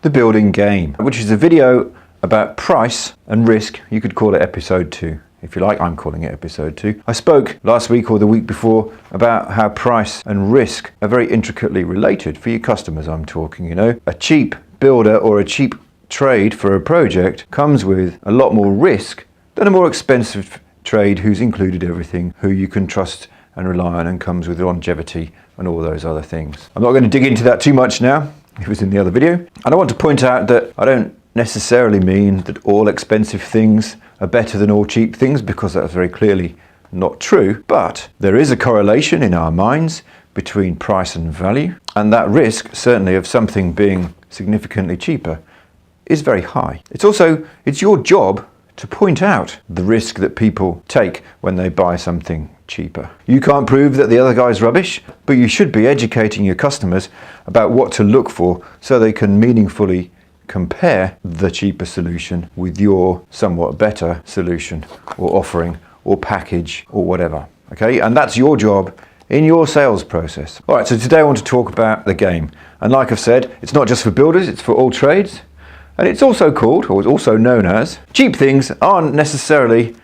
the building game, which is a video about price and risk. You could call it episode 2. If you like, I'm calling it episode 2. I spoke last week or the week before about how price and risk are very intricately related for your customers. I'm talking, a cheap builder or a cheap trade for a project comes with a lot more risk than a more expensive trade who's included everything, who you can trust and rely on, and comes with longevity and all those other things. I'm not going to dig into that too much now. It was in the other video. And I want to point out that I don't necessarily mean that all expensive things are better than all cheap things, because that's very clearly not true. But there is a correlation in our minds between price and value, and that risk, certainly of something being significantly cheaper, is very high. It's your job to point out the risk that people take when they buy something cheaper. You can't prove that the other guy's rubbish, but you should be educating your customers about what to look for so they can meaningfully compare the cheaper solution with your somewhat better solution or offering or package or whatever. Okay, and that's your job in your sales process. All right, so today I want to talk about the game. And like I've said, it's not just for builders, it's for all trades. And it's also called, or it's also known as, cheap things aren't necessarily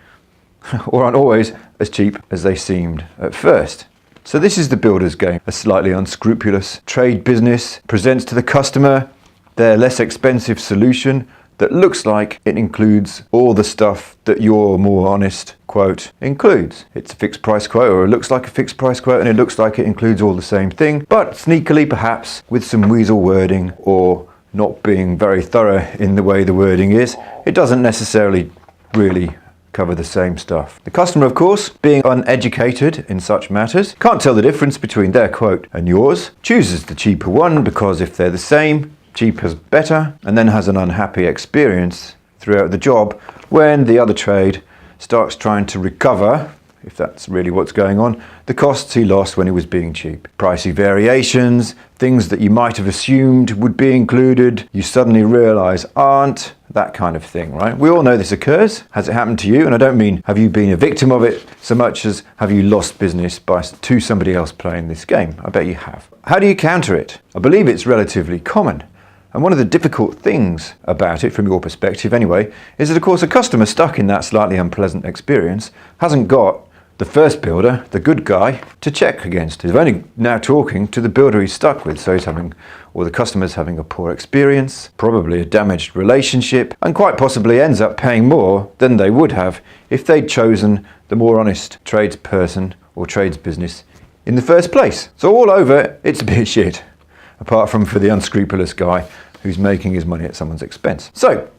or aren't always as cheap as they seemed at first. So this is the builder's game. A slightly unscrupulous trade business presents to the customer their less expensive solution that looks like it includes all the stuff that your more honest quote includes. It's a fixed price quote, or it looks like a fixed price quote, and it looks like it includes all the same thing, but sneakily perhaps with some weasel wording or not being very thorough in the way the wording is, it doesn't necessarily really cover the same stuff. The customer, of course, being uneducated in such matters, can't tell the difference between their quote and yours, chooses the cheaper one because if they're the same, cheaper's better, and then has an unhappy experience throughout the job when the other trade starts trying to recover, if that's really what's going on, the costs he lost when he was being cheap. Pricey variations, things that you might have assumed would be included, you suddenly realize aren't, that kind of thing, right? We all know this occurs. Has it happened to you? And I don't mean have you been a victim of it so much as have you lost business to somebody else playing this game. I bet you have. How do you counter it? I believe it's relatively common. And one of the difficult things about it, from your perspective anyway, is that of course a customer stuck in that slightly unpleasant experience hasn't got the first builder, the good guy, to check against. He's only now talking to the builder he's stuck with, so the customer's having a poor experience, probably a damaged relationship, and quite possibly ends up paying more than they would have if they'd chosen the more honest tradesperson or trades business in the first place. So all over, it's a bit shit, apart from for the unscrupulous guy who's making his money at someone's expense. So,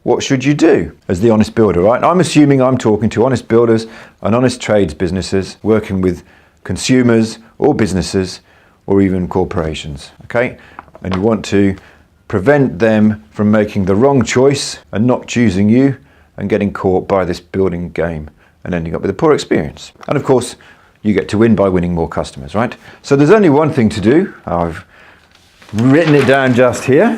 what should you do as the honest builder, right? I'm assuming I'm talking to honest builders and honest trades businesses working with consumers or businesses or even corporations, okay? And you want to prevent them from making the wrong choice and not choosing you and getting caught by this building game and ending up with a poor experience. And of course, you get to win by winning more customers, right? So there's only one thing to do. I've written it down just here.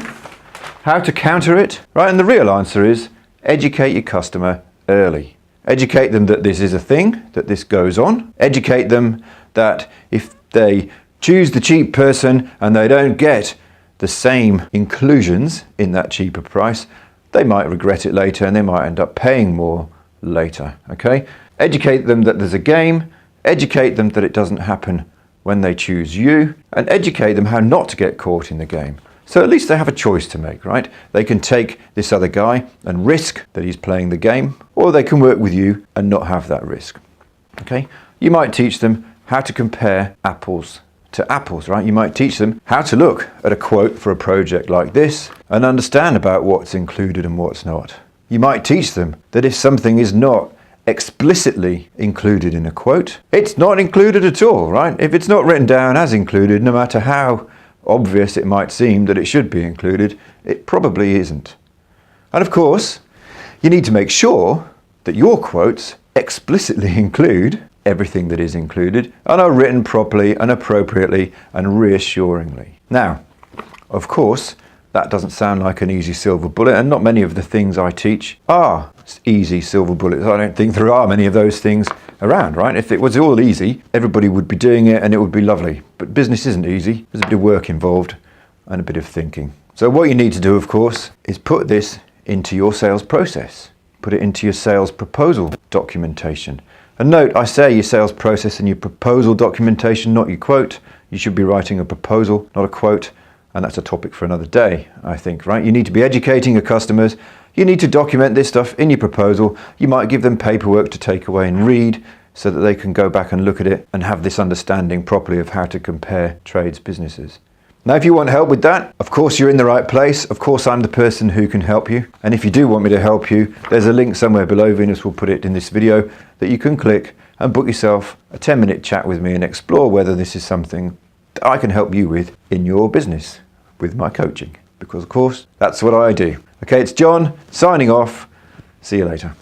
How to counter it, right? And the real answer is educate your customer early. Educate them that this is a thing, that this goes on. Educate them that if they choose the cheap person and they don't get the same inclusions in that cheaper price, they might regret it later and they might end up paying more later, okay? Educate them that there's a game, educate them that it doesn't happen when they choose you, and educate them how not to get caught in the game. So at least they have a choice to make, right? They can take this other guy and risk that he's playing the game, or they can work with you and not have that risk, okay? You might teach them how to compare apples to apples, right? You might teach them how to look at a quote for a project like this and understand about what's included and what's not. You might teach them that if something is not explicitly included in a quote, it's not included at all, right? If it's not written down as included, no matter how obvious it might seem that it should be included, it probably isn't. And of course, you need to make sure that your quotes explicitly include everything that is included and are written properly and appropriately and reassuringly. Now, of course, that doesn't sound like an easy silver bullet, and not many of the things I teach are easy silver bullets. I don't think there are many of those things around, right? If it was all easy, everybody would be doing it and it would be lovely. But business isn't easy. There's a bit of work involved and a bit of thinking. So what you need to do, of course, is put this into your sales process. Put it into your sales proposal documentation. And note, I say your sales process and your proposal documentation, not your quote. You should be writing a proposal, not a quote. And that's a topic for another day, I think, right? You need to be educating your customers. You need to document this stuff in your proposal. You might give them paperwork to take away and read so that they can go back and look at it and have this understanding properly of how to compare trades, businesses. Now, if you want help with that, of course you're in the right place. Of course I'm the person who can help you. And if you do want me to help you, there's a link somewhere below. Venus will put it in this video that you can click and book yourself a 10-minute chat with me and explore whether this is something that I can help you with in your business with my coaching. Because of course, that's what I do. Okay, it's John signing off. See you later.